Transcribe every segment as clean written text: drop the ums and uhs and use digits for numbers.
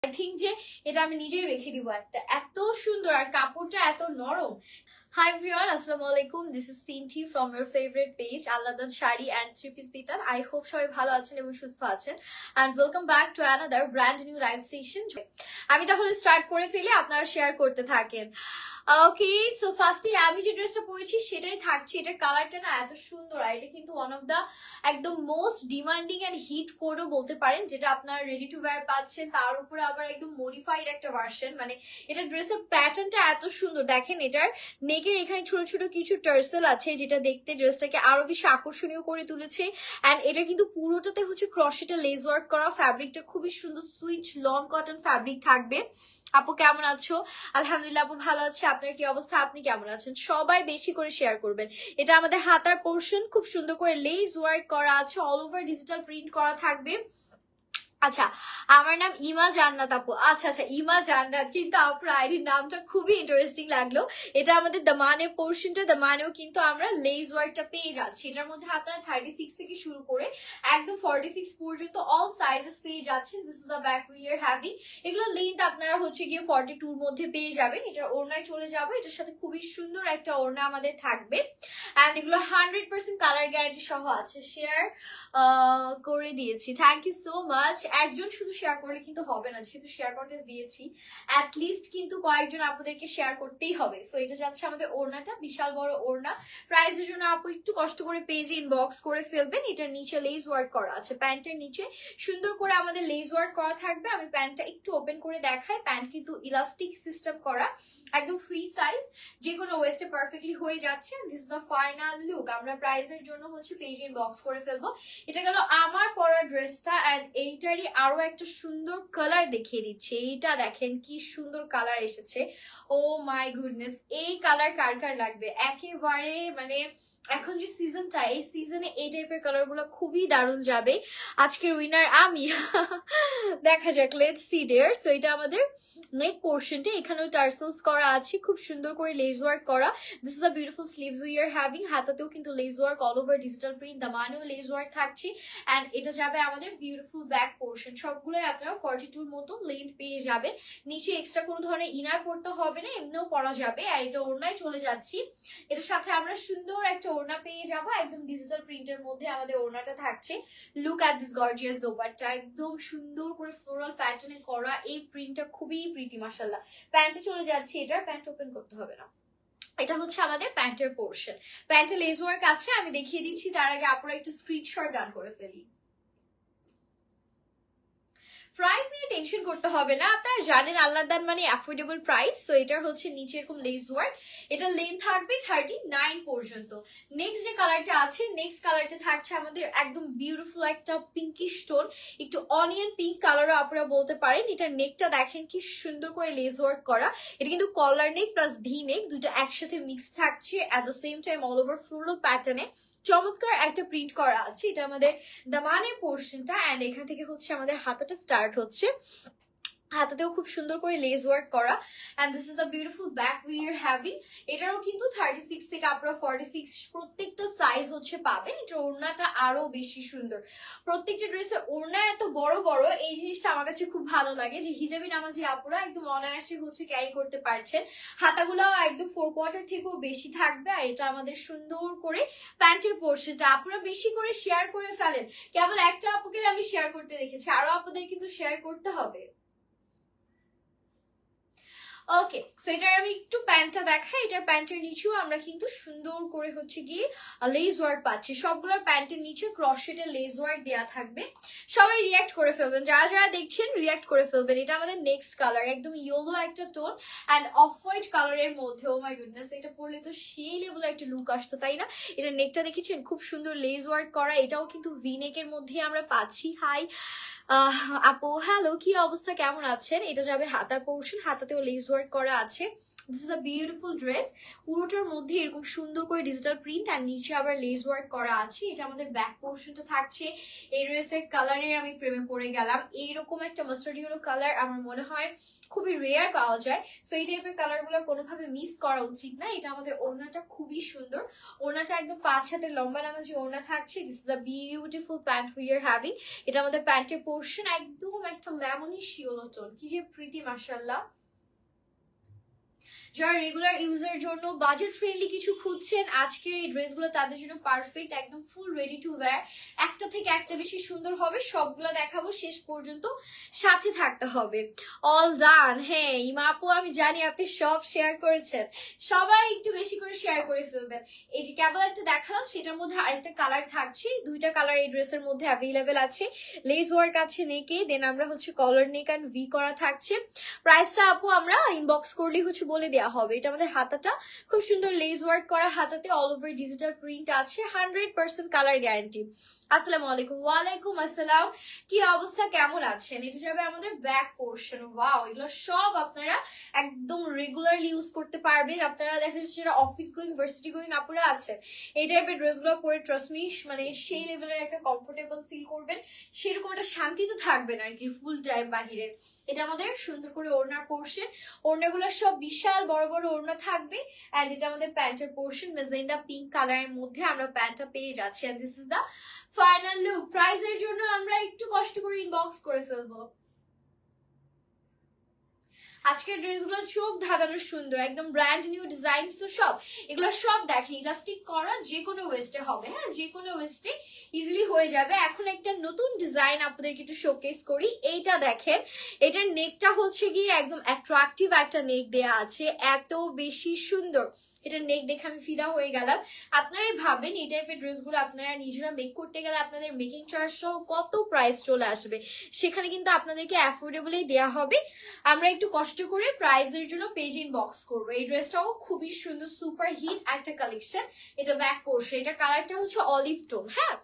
I think যে এটা আমি নিজেই রেখে দিব একটা, এত সুন্দর আর কাপড়টা এত নরম। Hi everyone, Assalamu alaikum. This is Sinthi from your favorite page, Alladan Shari and 3-piece Bitan. I hope সবাই ভালো আছেন এবং সুস্থ আছেন and welcome back to another brand new live session. আমি তাহলে স্টার্ট করে ফেলি, আপনারা শেয়ার করতে থাকেন। ওকে, সো ফার্স্টে আমি যে ড্রেসটা পরেছি সেটাই থাকছে। এটার কালারটা না এত সুন্দর, আর এটা কিন্তু ওয়ান অফ দা একদম মোস্ট ডিমান্ডিং এন্ড হিট কোডও বলতে পারেন, যেটা আপনারা রেডি টু ওয়্যার পাচ্ছেন, তার উপরে আবার একদম মডিফাইড একটা ভার্সন। মানে এটা ড্রেসের প্যাটার্নটা এত সুন্দর, দেখেন এটার নেকের এখানে ছোট ছোট কিছু টার্সেল আছে, যেটা দেখতে ড্রেসটাকে আরো বেশি আকর্ষণীয় করে তুলেছে। এন্ড এটা কিন্তু পুরোটাতে হচ্ছে ক্রশেটা লেস ওয়ার্ক করা, ফ্যাব্রিকটা খুবই সুন্দর সুইট লং কটন ফ্যাব্রিক থাকবে। আপু কেমন আছো? আলহামদুলিল্লাহ আপু ভালো আছে। আপনার কি অবস্থা, আপনি কেমন আছেন? সবাই বেশি করে শেয়ার করবেন। এটা আমাদের হাতার পোর্শন, খুব সুন্দর করে লেস ওয়ার্ক করা আছে, অল ওভার ডিজিটাল প্রিন্ট করা থাকবে। আচ্ছা, আমার নাম ইমা জান্নাত আপু। আচ্ছা আচ্ছা, ইমা জান্নাত, কিন্তু আপুর আইডির নামটা খুবই ইন্টারেস্টিং লাগলো। এটা আমাদের দামানের পোর্শনটা, দামানেও কিন্তু আমরা লেস ওয়ার্কটা পেয়ে যাচ্ছি। এটার মধ্যে আপনারা 36 থেকে শুরু করে একদম 46 পর্যন্ত অল সাইজেস পেয়ে যাচ্ছেন। This is the back we are having. এগুলো লেন্থ আপনারা হচ্ছে গিয়ে 42 এর মধ্যে পেয়ে যাবেন। এটার ওড়নায় চলে যাবে, এটার সাথে খুবই সুন্দর একটা ওড়না আমাদের থাকবে। এন্ড এগুলো 100% কালার গ্যারান্টি সহ আছে। শেয়ার করে দিয়েছি, থ্যাংক ইউ সো মাচ। একজন শুধু শেয়ার করলে কিন্তু হবে না, যেহেতু শেয়ার কন্টেস্ট দিয়েছি অ্যাটলিস্ট কিন্তু কয়েকজন আপনাদেরকে শেয়ার করতেই হবে। সো এটা যাচ্ছে আমাদের ওড়নাটা, বিশাল বড় ওড়না। প্রাইসের জন্য আপু একটু কষ্ট করে পেজে ইনবক্স করে ফেলবেন। এটার নিচে লেস ওয়ার্ক করা আছে, প্যান্টের নিচে সুন্দর করে আমাদের লেস ওয়ার্ক করা থাকবে। আমি প্যান্টটা একটু ওপেন করে দেখাই। প্যান্ট কিন্তু ইলাস্টিক সিস্টেম করা, একদম ফ্রি সাইজ, যে কোনো ওয়েস্টে পারফেক্টলি হয়ে যাচ্ছে। This the final look. আমরা প্রাইসের জন্য হচ্ছে পেজে ইনবক্স করে ফেলবো। এটা গেল আমার পরা ড্রেসটা। এন্ড এইটারই আরো একটা সুন্দর কালার দেখিয়ে দিচ্ছে। এইটা দেখেন কি সুন্দর কালার এসেছে, ও মাই গুডনেস। এই কালার কার কার লাগবে? একেবারে মানে এখন যে সিজনটা, এই সিজনে এই টাইপের কালার গুলো খুবই দারুণ যাবে। আজকের উইনার আমি। দেখা যাক, লেটস সি ডিয়ার। সো এটা আমাদের নেক পোর্শনটা, এখানেও টার্সেলস করা আছে, খুব সুন্দর করে লেস ওয়ার্ক করা। This is a beautiful sleeves we are having. হাতাতেও কিন্তু lace work, all over digital print, দামানেও লেস ওয়ার্ক থাকছে। এন্ড এটা যাবে আমাদের বিউটিফুল ব্যাক পোর্শন। সবগুলোই আপনারা 42 মতো লেন্থ পেয়ে যাবেন। নিচে এক্সট্রা কোনো ধরনের ইনার পড়তে হবে না, এমনিও পরা যাবে। আর এটা ওড়নায় চলে যাচ্ছি, এটার সাথে আমরা সুন্দর একটা ওড়না পেয়ে যাব, একদম ডিজিটাল প্রিন্টের মধ্যে আমাদের ওড়নাটা থাকছে। Look at this gorgeous dupatta, একদম সুন্দর করে ফ্লোরাল প্যাটার্নে করা। এই প্রিন্টটা খুবই প্রিটি মাশাআল্লাহ। প্যান্টে চলে যাচ্ছি, এটার প্যান্ট ওপেন করতে হবে না। এটা হচ্ছে আমাদের প্যান্টের পোর্শন, প্যান্টে লেস ওয়ার্ক আছে। আমি দেখিয়ে দিচ্ছি, তার আগে আপনারা একটু স্ক্রিনশট ডান করে ফেলি। প্রাইস নিয়ে টেনশন করতে হবে না, আপনারা জানেন আল্লাহদান মানে অ্যাফোর্ডেবল প্রাইস। সো এটার হচ্ছে নিচে এরকম লেস ওয়ার্ক, এটা লেন্থ থাকবে 39 পর্যন্ত। নেক্সট যে কালারটা আছে, নেক্সট কালারটা থাকছে আমাদের একদম বিউটিফুল একটা পিঙ্কিশ টোন, একটু অনিয়ন পিঙ্ক কালারও আপনারা বলতে পারেন। এটার নেকটা দেখেন কি সুন্দর করে লেস ওয়ার্ক করা। এটা কিন্তু কলার নেক প্লাস ভি নেক, দুটো একসাথে মিক্স থাকছে। At the same time all over floral প্যাটার্নে চমৎকার একটা প্রিন্ট করা আছে। এটা আমাদের দামানের পোর্শনটা। এন্ড এখান থেকে হচ্ছে আমাদের হাতাটা স্টার্ট হচ্ছে, হাতাতেও খুব সুন্দর করে লেস ওয়ার্ক করা। And this is the beautiful back we are having. এটারও কিন্তু 36 থেকে আপনারা 46 প্রত্যেকটা সাইজ হচ্ছে পাবেন। এটা ওড়নাটা আরো বেশি সুন্দর, প্রত্যেকটা ড্রেসের ওড়না এত বড় বড়। এই জিনিসটা আমার কাছে খুব ভালো লাগে, যে হিজাবি নামাজি আপুরা একদম অনায়াসে হচ্ছে ক্যারি করতে পারছেন। হাতাগুলাও একদম 4 কোয়ার্টার থেকেও বেশি থাকবে। আর এটা আমাদের সুন্দর করে প্যান্টের পোর্শনটা। আপনারা বেশি করে শেয়ার করে ফেলেন, কেবল একটা আপুকে আমি শেয়ার করতে দেখেছি, আরো আপুদের কিন্তু শেয়ার করতে হবে। ওকে, সো এটার আমি একটু প্যান্টটা দেখাই। এটার প্যান্টের নিচেও আমরা কিন্তু সুন্দর করে হচ্ছে গিয়ে লেস ওয়ার্ক পাচ্ছি। সবগুলোর প্যান্টের নিচে ক্রসশেটের লেস ওয়ার্ক দেওয়া থাকবে। সবাই রিয়াক্ট করে ফেলবেন, যারা যারা দেখছেন রিয়াক্ট করে ফেলবেন। এটা আমাদের নেক্সট কালার, একদম ইয়েলো একটা টোন অ্যান্ড অফ হোয়াইট কালারের মধ্যে। ও মাই গুডনেস, এটা পরলে তো সেই লেভেলের একটা লুক আসতো, তাই না? এটা নেকটা দেখেছেন, খুব সুন্দর লেস ওয়ার্ক করা। এটাও কিন্তু ভি নেকের মধ্যে আমরা পাচ্ছি। হাই আপু, হ্যালো, কি অবস্থা, কেমন আছেন? এটা যাবে হাতার পোর্শন, হাতাতেও লেস ওয়ার্ক করা আছে। আছে। This is a beautiful dress, পুরোটার মধ্যে এরকম সুন্দর করে ডিজিটাল প্রিন্ট আর নিচে আবার লেস ওয়ার্ক করা আছে। এটা আমাদের ব্যাক পোর্শনটা থাকছে। এই ড্রেসের কালারের আমি প্রেমে পড়ে গেলাম। এইরকম একটা মাস্টার্ড ইয়েলো কালার আমার মনে হয় খুবই রেয়ার পাওয়া যায়। সো এই টাইপের কালারগুলো কোনোভাবে মিস করা উচিত না। এটা আমাদের ওড়নাটা খুবই সুন্দর, ওড়নাটা একদম 5 হাতের লম্বা নামাজি ওড়না থাকছে। This is the beautiful pant we are having. এটা আমাদের প্যান্টের পোর্শন, একদম একটা লেমনি শিওলো টোন, কি যে প্রিটি মাশাআল্লাহ। যারা রেগুলার ইউজের জন্য বাজেট ফ্রেন্ডলি কিছু খুঁজছেন, আজকের এই ড্রেসগুলো তাদের জন্য পারফেক্ট, একদম ফুল রেডি টু ওয়্যার। একটা থেকে একটা বেশি সুন্দর হবে, সবগুলো দেখাবো, শেষ পর্যন্ত সাথে থাকতে হবে। All done. হ্যাঁ ইমা আপু, আমি জানি আপনি সব শেয়ার করেছেন, সবাই একটু বেশি করে শেয়ার করে ফেলবেন। এই যে কেবল একটা দেখালাম, সেটার মধ্যে আরেকটা কালার থাকছে, দুইটা কালার এই ড্রেসের মধ্যে অ্যাভেলেবেল আছে। লেস ওয়ার্ক আছে নেকে, দেন আমরা হচ্ছে কলার নেক অ্যান্ড ভি করা থাকছে। প্রাইসটা আপু আমরা ইনবক্স করলেই হচ্ছে বলে দেওয়া হবে। এটা আমাদের হাতাটা খুব সুন্দর লেস ওয়ার্ক করা, হাতাতে অল ওভার ডিজিটাল প্রিন্ট আছে, 100% কালার গ্যারান্টি। আসসালামু আলাইকুম। ওয়ালাইকুম আসসালাম, কি অবস্থা, কেমন আছেন? এটা যাবে আমাদের ব্যাক পোর্শন। ওয়াও, এগুলো সব আপনারা একদম রেগুলারলি ইউজ করতে পারবেন। আপনারা দেখা যাচ্ছে যারা অফিস গোয়িং, ভার্সিটি গোয়িং আপুরা আছেন, এই টাইপের ড্রেসগুলো পরে ট্রাস্ট মি মানে সেই লেভেলের একটা কমফোর্টেবল ফিল করবেন, সেরকম একটা শান্তি তো থাকবেন আর কি ফুল টাইম বাহিরে। এটা আমাদের সুন্দর করে ওড়নার পোর্শন, ওড়নাগুলো সব বিশাল বড় বড় ওড়না থাকবে। এন্ড এটা আমাদের প্যান্টের পোর্শন, মেজেন্ডা পিঙ্ক কালারের মধ্যে আমরা প্যান্টটা পেয়ে যাচ্ছি। And this is the final look. প্রাইসের জন্য আমরা একটু কষ্ট করে ইনবক্স করে ফেলবো। আজকের ড্রেসগুলো চোখ ধাঁধানো সুন্দর, একদম ব্র্যান্ড নিউ ডিজাইনস। তো সব এগুলো সব দেখেন ইলাস্টিক করা, যে কোনো ওয়েস্টে হবে। হ্যাঁ, যে কোনো ওয়েস্টে ইজিলি হয়ে যাবে। এখন একটা নতুন ডিজাইন আপনাদেরকে একটু শোকেস করি। এইটা দেখেন, এটার নেকটা হচ্ছে গিয়ে একদম অ্যাট্রাকটিভ একটা নেক দেয়া আছে, এত বেশি সুন্দর। এটা নেক দেখে আমি ফিদা হয়ে গেলাম। আপনারাই ভাবেন এই টাইপের ড্রেসগুলো আপনারা নিজেরা মেক করতে গেলে আপনাদের মেকিং চার্জ সহ কত প্রাইস চলে আসবে, সেখানে কিন্তু আপনাদেরকে অ্যাফোর্ডেবলই দেওয়া হবে। আমরা একটু কষ্ট করে প্রাইসের জন্য পেজ ইনবক্স করবো। এই ড্রেসটাও খুবই সুন্দর, সুপার হিট একটা কালেকশন। এটা ব্যাক পোর্শন, এটা কালারটা হচ্ছে অলিভ টোন। হ্যাঁ,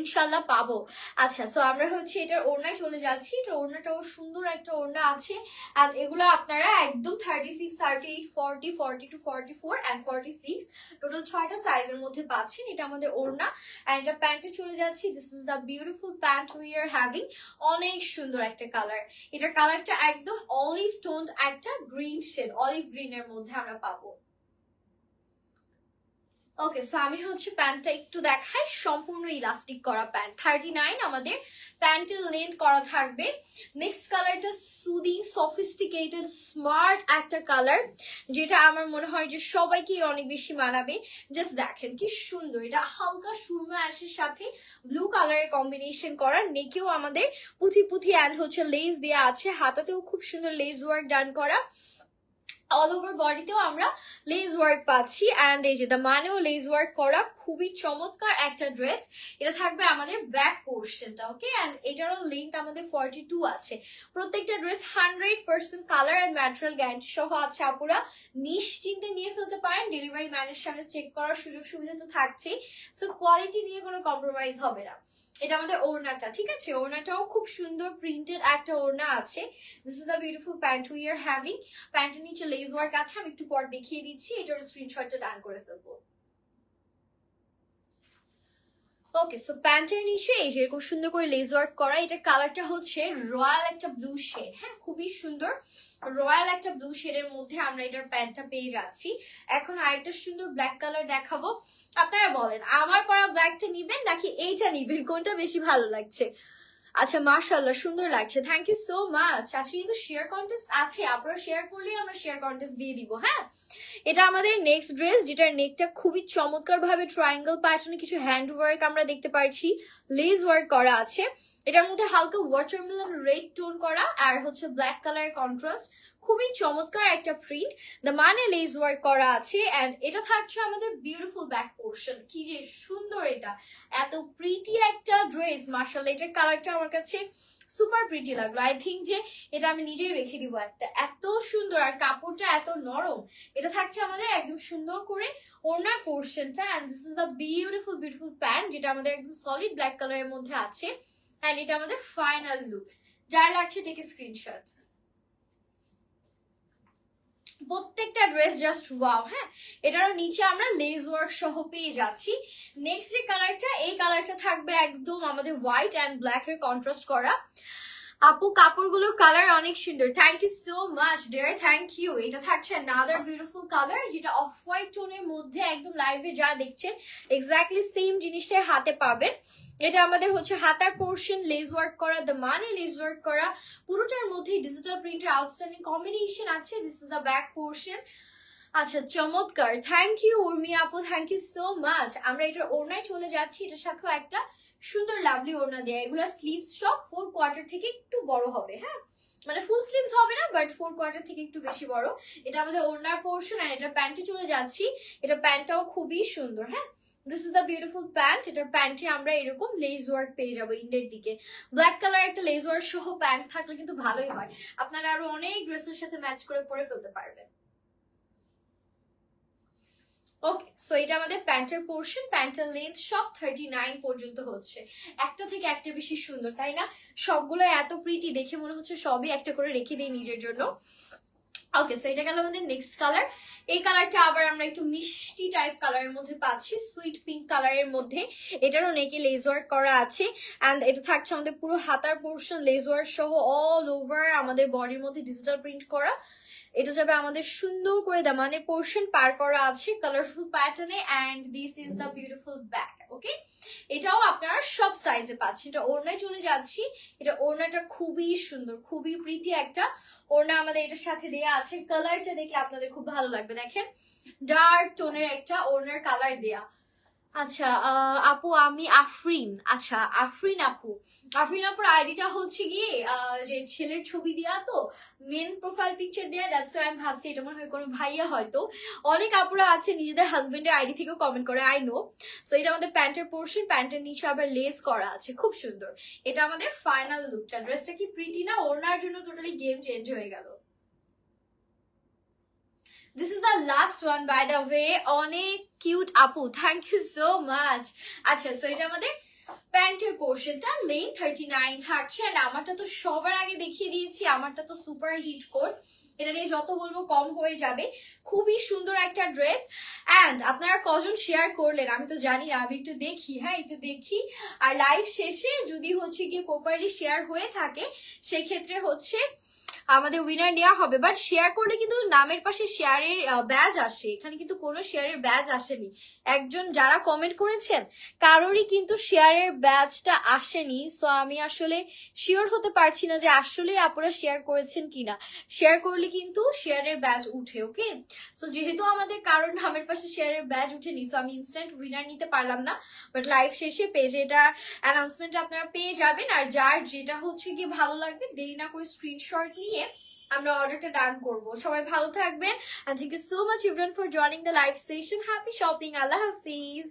ইনশাল্লাহ পাবো। আচ্ছা, সো আমরা হচ্ছে এটার ওড়নায় চলে যাচ্ছি। এটা ওড়নাটাও সুন্দর একটা ওড়না আছে। আর এগুলো আপনারা একদম 36, 38, 40, 42, 44 and 46 টোটাল 6টা সাইজের মধ্যে পাচ্ছেন। এটা আমাদের ওড়না। এন্ড এটা প্যান্টে চলে যাচ্ছি। This is the beautiful pant we are having. অনেক সুন্দর একটা কালার, এটার কালারটা একদম অলিভ টোন, একটা গ্রিন শেড, অলিভ গ্রিনের মধ্যে আমরা পাবো। ওকে, সো আমি হচ্ছে প্যান্টটা একটু দেখাই। সম্পূর্ণ ইলাস্টিক করা প্যান্ট, 39 আমাদের প্যান্টের লেন্থ করা থাকবে। নেক্সট কালারটা সুদিং, সফিস্টিকেটেড, স্মার্ট একটা কালার, যেটা আমার মনে হয় যে সবাইকে অনেক বেশি মানাবে। জাস্ট দেখেন কি সুন্দর, এটা হালকা সুরমা অ্যাশের সাথে ব্লু কালারের কম্বিনেশন করা। নেকেও আমাদের পুঁথি পুঁথি অ্যান্ড হচ্ছে লেস দেওয়া আছে, হাতাতেও খুব সুন্দর লেস ওয়ার্ক ডান করা। অল ওভার বডিতেও আমরা লেস ওয়ার্ক পাচ্ছি। অ্যান্ড এই যে মানেও লেস ওয়ার্ক করা, খুবই চমৎকার একটা ড্রেস। এটা থাকবে আমাদের ব্যাক পোর্শনটা। ওকে, অ্যান্ড এটারও লেন্থ আমাদের 42 আছে। প্রত্যেকটা dress 100% colour and material guarantee সহ আছে। আপুরা নিশ্চিন্তে নিয়ে ফেলতে পারেন, ডেলিভারি ম্যানের সামনে চেক করার সুযোগ সুবিধা তো থাকছেই। সো কোয়ালিটি নিয়ে কোনো কম্প্রোমাইজ হবে না। এটা আমাদের ওড়নাটা, ঠিক আছে, ওড়নাটাও খুব সুন্দর প্রিন্টেড একটা ওড়না আছে। This is the beautiful pant we are having. প্যান্টের নিচে লেস ওয়ার্ক আছে, আমি একটু পর দেখিয়ে দিচ্ছি। এটার স্ক্রিনশটটা ডান করে ফেলবো। ওকে, সো প্যান্টের নিচে এই যে এরকম সুন্দর করে লেস ওয়ার্ক করা। এটা কালারটা হচ্ছে রয়্যাল একটা ব্লু শেড। হ্যাঁ, খুবই সুন্দর রয়্যাল একটা ব্লু শেডের মধ্যে আমরা এটার প্যান্টটা পেয়ে যাচ্ছি। এখন আরেকটা সুন্দর ব্ল্যাক কালার দেখাবো। আপনারা বলেন আমার পরা ব্ল্যাকটা নিবেন নাকি এইটা নিবেন, কোনটা বেশি ভালো লাগছে? আচ্ছা, মাশাআল্লাহ সুন্দর লাগছে, থ্যাংক ইউ সো মাচ। আজকে কিন্তু শেয়ার কন্টেস্ট আছে, আপনারা শেয়ার করলেই আমরা শেয়ার কন্টেস্ট দিয়ে দিব। হ্যাঁ, এটা আমাদের নেক্সট ড্রেস, যেটার নেকটা খুবই চমৎকার ভাবে ট্রায়াঙ্গেল প্যাটার্নে কিছু হ্যান্ড ওয়ার্ক আমরা দেখতে পাচ্ছি, লেস ওয়ার্ক করা আছে। এটার মধ্যে হালকা ওয়াটারমেলন রেড টোন করা আর হচ্ছে ব্ল্যাক কালারের কন্ট্রাস্ট, খুবই চমৎকার একটা প্রিন্ট। মানে লেস ওয়ার্ক করা আছে। এন্ড এটা থাকছে আমাদের বিউটিফুল ব্যাক পোর্শন। কি যে সুন্দর, এটা এত প্রিটি একটা ড্রেস, মাশাআল্লাহ। এটার কালারটা আমার কাছে সুপার প্রিটি লাগলো। আই থিঙ্ক যে এটা আমি নিজেই রেখে দিব একটা, এত সুন্দর আর কাপড়টা এত নরম। এটা থাকছে আমাদের একদম সুন্দর করে ওড়নার পোর্শনটা। And this is the beautiful beautiful pant, যেটা আমাদের একদম সলিড ব্ল্যাক কালারের মধ্যে আছে। এন্ড এটা আমাদের ফাইনাল লুক। যার লাগছে টেক এ স্ক্রিনশট। প্রত্যেকটা ড্রেস জাস্ট ওয়াও। হ্যাঁ, এটারও নিচে আমরা লেস ওয়ার্ক সহ পেয়ে যাচ্ছি। নেক্সট যে কালারটা, এই কালারটা থাকবে একদম আমাদের হোয়াইট অ্যান্ড ব্ল্যাক এর কন্ট্রাস্ট করা। আপু কাপড়গুলোর কালার অনেক সুন্দর, thank you so much dear, thank you. এটা থাকছে another বিউটিফুল কালার, যেটা অফ হোয়াইট টোনের মধ্যে একদম লাইভে যা দেখছেন এক্স্যাক্টলি সেম জিনিসটাই হাতে পাবেন। এটা আমাদের হচ্ছে হাতার পোর্শন লেস ওয়ার্ক করা, দামানে লেস ওয়ার্ক করা, পুরোটার মধ্যে ডিজিটাল প্রিন্টের আউটস্ট্যান্ডিং কম্বিনেশন আছে। This is the back portion. আচ্ছা, চমৎকার, থ্যাংক ইউ উর্মি আপু, থ্যাংক ইউ সো মাচ। আমরা এটার ওড়নায় চলে যাচ্ছি, এটার সাথেও একটা সুন্দর লাভলি ওড়না দেয়া। এগুলা স্লিভস সব 4 কোয়ার্টার থেকে একটু বড় হবে। হ্যাঁ, মানে ফুল স্লিভস হবে না, বাট 4 কোয়ার্টার থেকে একটু বেশি বড়। এটা আমাদের ওড়নার পোর্শন। আর এটা প্যান্টে চলে যাচ্ছি, এটা প্যান্টটাও খুবই সুন্দর। হ্যাঁ, this is the beautiful pant. এটার প্যান্টে আমরা এরকম লেস ওয়ার্ক পেয়ে যাবো ইন্ডের দিকে। ব্ল্যাক কালার একটা লেস ওয়ার্ক সহ প্যান্ট থাকলে কিন্তু ভালোই হয়, আপনারা আরো অনেক ড্রেসের সাথে ম্যাচ করে পরে ফেলতে পারবেন। ওকে, সো এটা আমাদের প্যান্টের পোর্শন। প্যান্টের লেন্থ সব 39 পর্যন্ত হচ্ছে। একটা থেকে একটা বেশি সুন্দর, তাই না? সবগুলো এত প্রিটি, দেখে মনে হচ্ছে সবই একটা করে রেখে দিই নিজের জন্য। ওকে, সো এটা গেল আমাদের নেক্সট কালার। এই কালারটা আবার আমরা একটু মিষ্টি টাইপ কালারের মধ্যে পাচ্ছি, সুইট পিঙ্ক কালারের মধ্যে। এটারও নেকে লেস ওয়ার্ক করা আছে, অ্যান্ড এটা থাকছে আমাদের পুরো হাতার পোর্শন লেস ওয়ার্ক সহ অল ওভার আমাদের বডির মধ্যে ডিজিটাল প্রিন্ট করা। এটা যাবে আমাদের সুন্দর করে দামানে পোর্শন পার করা আছে কালারফুল প্যাটার্নে, and this is the beautiful back. Okay, এটাও আপনারা সব সাইজে পাচ্ছেন। এটা ওড়নায় চলে যাচ্ছি। এটা ওড়নাটা খুবই সুন্দর, খুবই প্রিটি একটা ওড়না আমাদের এটার সাথে দেয়া আছে। কালারটা দেখলে আপনাদের খুব ভালো লাগবে। দেখেন, ডার্ক টোনের একটা ওড়নার কালার দেয়া। আচ্ছা আপু, আমি আফরিন। আচ্ছা, আফরিন আপু, আফরিন আপুর আইডিটা হচ্ছে গিয়ে যে ছেলের ছবি দেয়া, তো মেন প্রোফাইল পিকচার দেয়া, দ্যাটস ওয়াই আমি ভাবছি এটা মনে হয় কোনো ভাইয়া হয়তো। অনেক আপুরা আছে নিজেদের হাজবেন্ডের আইডি থেকেও কমেন্ট করে, আই নো। সো এটা আমাদের প্যান্টের পোর্শন, প্যান্টের নিচে আবার লেস করা আছে, খুব সুন্দর। এটা আমাদের ফাইনাল লুকটা। ড্রেসটা কি প্রিটি না? ওড়নার জন্য টোটালি গেম চেঞ্জ হয়ে গেল। This is the last one by the way. অনেক কিউট আপু, থ্যাংক ইউ সো মাচ। আচ্ছা, সো এটা আমাদের প্যান্টের পোর্শনটা, লেন্থ 39 থাকছে। আর আমারটা তো সবার আগে দেখিয়ে দিয়েছি, আমারটা তো সুপার হিট কোড, এটা নিয়ে যত বলবো কম হয়ে যাবে। খুবই সুন্দর একটা ড্রেস। অ্যান্ড আপনারা কজন শেয়ার করলেন আমি তো জানি না, আমি একটু দেখি। হ্যাঁ, একটু দেখি। আর লাইভ শেষে যদি হচ্ছে গিয়ে প্রপারলি শেয়ার হয়ে থাকে, সেক্ষেত্রে হচ্ছে আমাদের উইনার নেওয়া হবে। বাট শেয়ার করলে কিন্তু নামের পাশে শেয়ারের ব্যাজ আসে, এখানে কিন্তু কোনো শেয়ারের ব্যাজ আসেনি। একজন যারা কমেন্ট করেছেন কারোরই কিন্তু শেয়ারের ব্যাজটা আসেনি। সো আমি আসলে শিওর হতে পারছি না যে আসলে আপনারা শেয়ার করেছেন কিনা। শেয়ার করলে কিন্তু শেয়ারের ব্যাজ উঠে। ওকে, সো যেহেতু আমাদের কারোর নামের পাশে শেয়ারের ব্যাজ উঠেনি, সো আমি ইনস্ট্যান্ট উইনার নিতে পারলাম না। বাট লাইভ শেষে পেজে এটা অ্যানাউন্সমেন্ট আপনারা পেয়ে যাবেন। আর যার যেটা হচ্ছে গিয়ে ভালো লাগবে, দেরি না করে স্ক্রিনশট নিয়ে আমরা অর্ডারটা ডান করবো। সবাই ভালো থাকবেন, and thank you so much everyone for joining the live session. Happy shopping, Allah Hafiz.